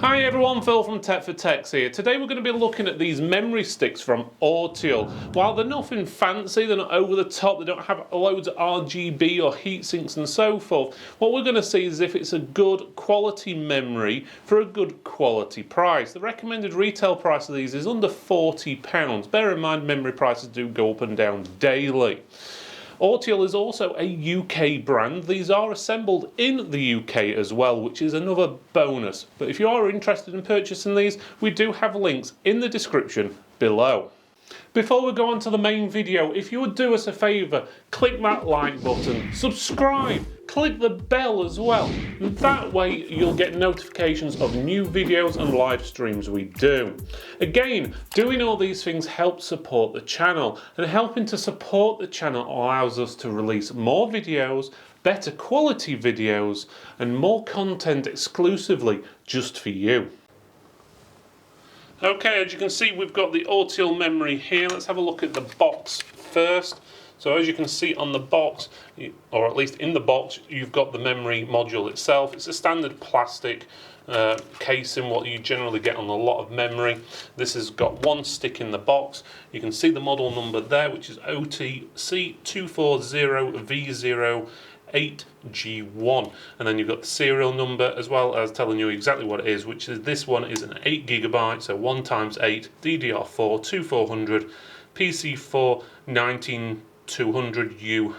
Hi everyone, Phil from Tech for Techs here. Today we're going to be looking at these memory sticks from Ortial. While they're nothing fancy, they're not over the top, they don't have loads of RGB or heat sinks and so forth, what we're going to see is if it's a good quality memory for a good quality price. The recommended retail price of these is under £40. Bear in mind memory prices do go up and down daily. Ortial is also a UK brand. These are assembled in the UK as well, which is another bonus. But if you are interested in purchasing these, we do have links in the description below. Before we go on to the main video, if you would do us a favour, click that like button, subscribe, click the bell as well. And that way you'll get notifications of new videos and live streams we do. Again, doing all these things helps support the channel, and helping to support the channel allows us to release more videos, better quality videos, and more content exclusively just for you. Okay, as you can see, we've got the Ortial memory here. Let's have a look at the box first. So as you can see on the box, or at least in the box, you've got the memory module itself. It's a standard plastic casing, what you generally get on a lot of memory. This has got one stick in the box. You can see the model number there, which is OTC240V0 8G1, and then you've got the serial number as well as telling you exactly what it is, which is this one is an 8GB, so 1x8 DDR4 2400 PC4 19200U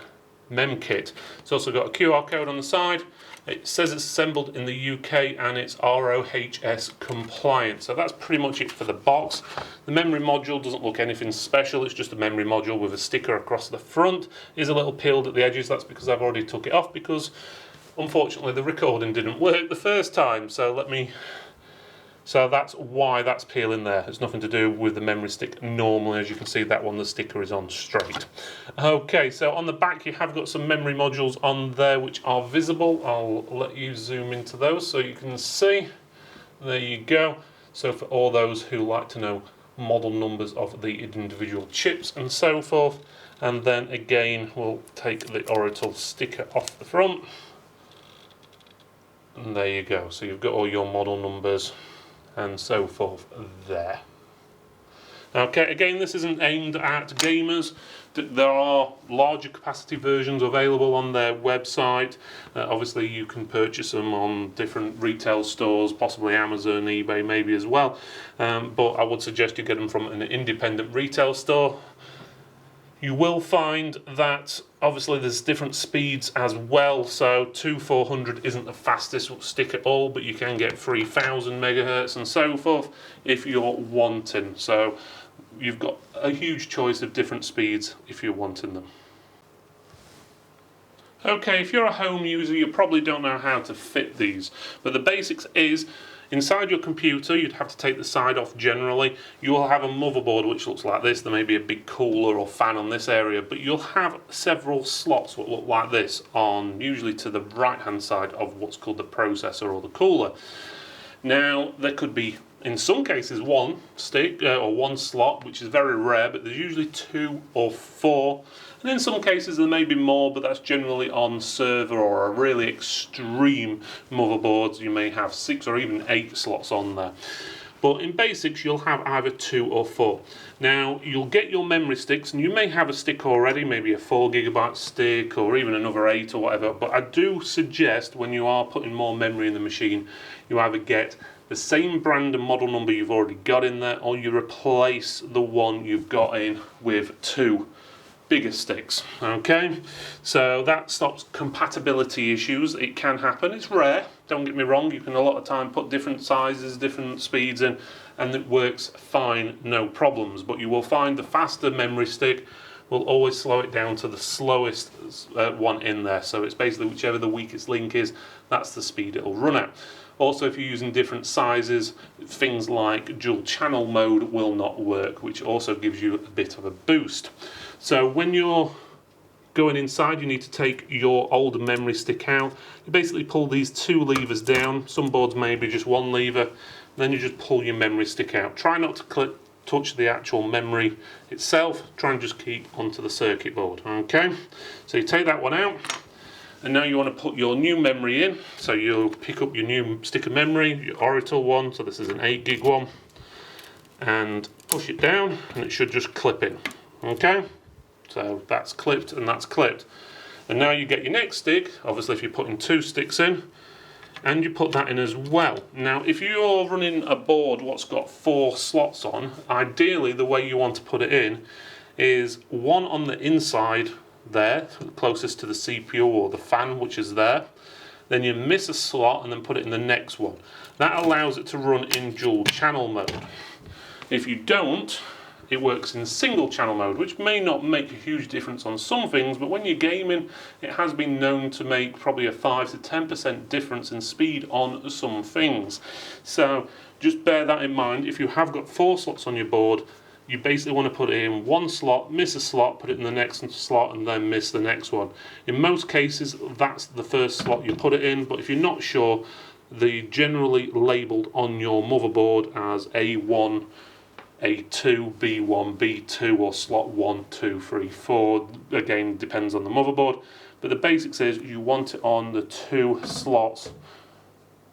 mem kit. It's also got a QR code on the side. It says it's assembled in the UK and it's RoHS compliant. So that's pretty much it for the box. The memory module doesn't look anything special. It's just a memory module with a sticker across the front. It is a little peeled at the edges. That's because I've already took it off because unfortunately the recording didn't work the first time. So that's why that's peeling there. It's nothing to do with the memory stick normally. As you can see, that one, the sticker is on straight. Okay, so on the back you have got some memory modules on there which are visible. I'll let you zoom into those so you can see. There you go. So for all those who like to know model numbers of the individual chips and so forth. And then again, we'll take the Ortial sticker off the front. And there you go. So you've got all your model numbers and so forth there. Okay, again, this isn't aimed at gamers. There are larger capacity versions available on their website. Obviously you can purchase them on different retail stores, possibly Amazon, eBay maybe as well, but I would suggest you get them from an independent retail store. You will find that obviously there's different speeds as well, so 2400 isn't the fastest stick at all, but you can get 3000 megahertz and so forth if you're wanting. So you've got a huge choice of different speeds if you're wanting them. Okay, if you're a home user, you probably don't know how to fit these, but the basics is inside your computer, you'd have to take the side off generally. You will have a motherboard which looks like this. There may be a big cooler or fan on this area, but you'll have several slots that look like this on usually to the right hand side of what's called the processor or the cooler. Now there could be in some cases one stick or one slot, which is very rare, but there's usually 2 or 4. And in some cases there may be more, but that's generally on server or a really extreme motherboards. You may have 6 or even 8 slots on there. But in basics you'll have either 2 or 4. Now you'll get your memory sticks, and you may have a stick already, maybe a 4GB stick or even another 8 or whatever, but I do suggest when you are putting more memory in the machine, you either get the same brand and model number you've already got in there, or you replace the one you've got in with 2 bigger sticks. Okay, so that stops compatibility issues. It can happen, it's rare, don't get me wrong. You can a lot of time put different sizes, different speeds in, and it works fine, no problems. But you will find the faster memory stick will always slow it down to the slowest one in there. So it's basically whichever the weakest link is, that's the speed it'll run at. Also, if you're using different sizes, things like dual channel mode will not work, which also gives you a bit of a boost. So when you're going inside, you need to take your older memory stick out. You basically pull these 2 levers down. Some boards may be just 1 lever. Then you just pull your memory stick out. Try not to touch the actual memory itself. Try and just keep onto the circuit board. Okay, so you take that one out. And now you want to put your new memory in. So you'll pick up your new stick of memory, your Ortial one, so this is an 8 gig one, and push it down and it should just clip in. Okay, so that's clipped and that's clipped. And now you get your next stick, obviously if you're putting 2 sticks in, and you put that in as well. Now if you're running a board what's got 4 slots on, ideally the way you want to put it in is one on the inside there, closest to the CPU or the fan which is there. Then you miss a slot and then put it in the next one. That allows it to run in dual channel mode. If you don't, it works in single channel mode, which may not make a huge difference on some things, but when you're gaming, it has been known to make probably a 5 to 10% difference in speed on some things. So just bear that in mind. If you have got 4 slots on your board, you basically want to put it in one slot, miss a slot, put it in the next slot, and then miss the next one. In most cases, that's the first slot you put it in, but if you're not sure, they're generally labelled on your motherboard as A1, A2, B1, B2, or slot 1, 2, 3, 4. Again, depends on the motherboard. But the basics is you want it on the 2 slots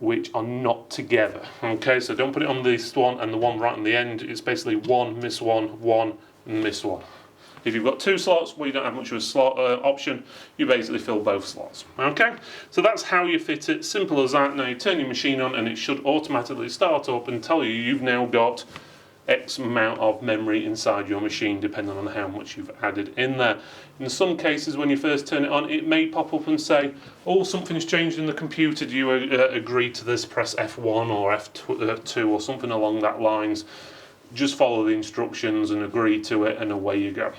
which are not together. Okay, so don't put it on this one and the one right on the end. It's basically 1, miss 1, 1, and miss 1. If you've got 2 slots where you don't have much of a slot option, you basically fill both slots. Okay, so that's how you fit it. Simple as that. Now you turn your machine on and it should automatically start up and tell you you've now got X amount of memory inside your machine, depending on how much you've added in there. In some cases, when you first turn it on, it may pop up and say, oh, something's changed in the computer, do you agree to this? Press F1 or F2 or something along that lines. Just follow the instructions and agree to it, and away you go.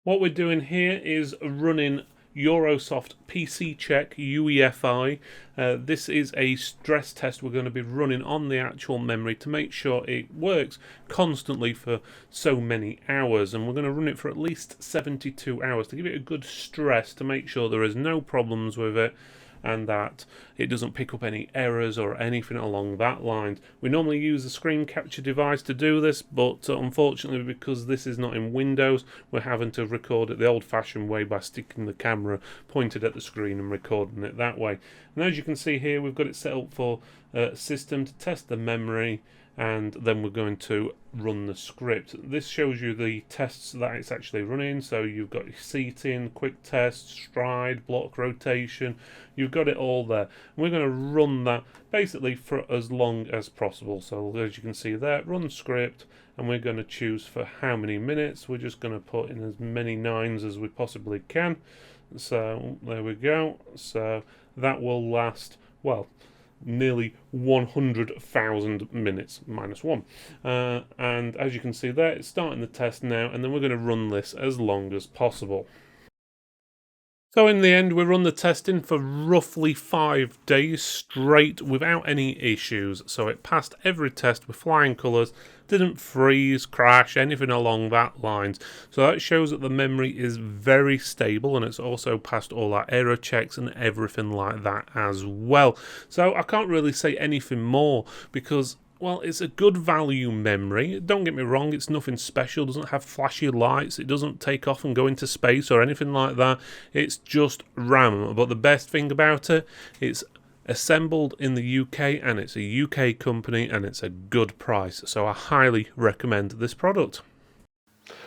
What we're doing here is running Eurosoft PC Check UEFI. This is a stress test we're going to be running on the actual memory to make sure it works constantly for so many hours, and we're going to run it for at least 72 hours to give it a good stress to make sure there is no problems with it and that it doesn't pick up any errors or anything along that line. We normally use a screen capture device to do this, but unfortunately, because this is not in Windows, we're having to record it the old-fashioned way by sticking the camera pointed at the screen and recording it that way. And as you can see here, we've got it set up for system to test the memory, and then we're going to run the script. This shows you the tests that it's actually running. So you've got your seating, quick test, stride, block rotation. You've got it all there. And we're going to run that basically for as long as possible. So as you can see there, run script, and we're going to choose for how many minutes. We're just going to put in as many 9s as we possibly can. So there we go. So that will last, well, nearly 100,000 minutes minus 1, and as you can see there, it's starting the test now, and then we're going to run this as long as possible. So in the end, we run the testing for roughly 5 days straight without any issues. So it passed every test with flying colours, didn't freeze, crash, anything along that lines. So that shows that the memory is very stable, and it's also passed all our error checks and everything like that as well. So I can't really say anything more because, well, it's a good value memory. Don't get me wrong, it's nothing special, doesn't have flashy lights, it doesn't take off and go into space or anything like that. It's just RAM. But the best thing about it, it's assembled in the UK, and it's a UK company, and it's a good price. So I highly recommend this product.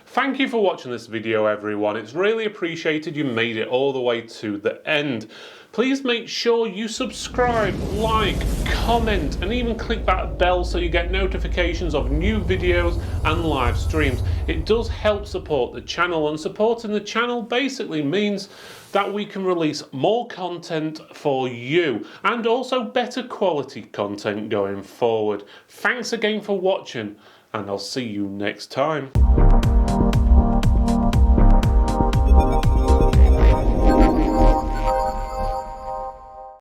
Thank you for watching this video, everyone. It's really appreciated you made it all the way to the end. Please make sure you subscribe, like, comment, and even click that bell so you get notifications of new videos and live streams. It does help support the channel, and supporting the channel basically means that we can release more content for you, and also better quality content going forward. Thanks again for watching, and I'll see you next time.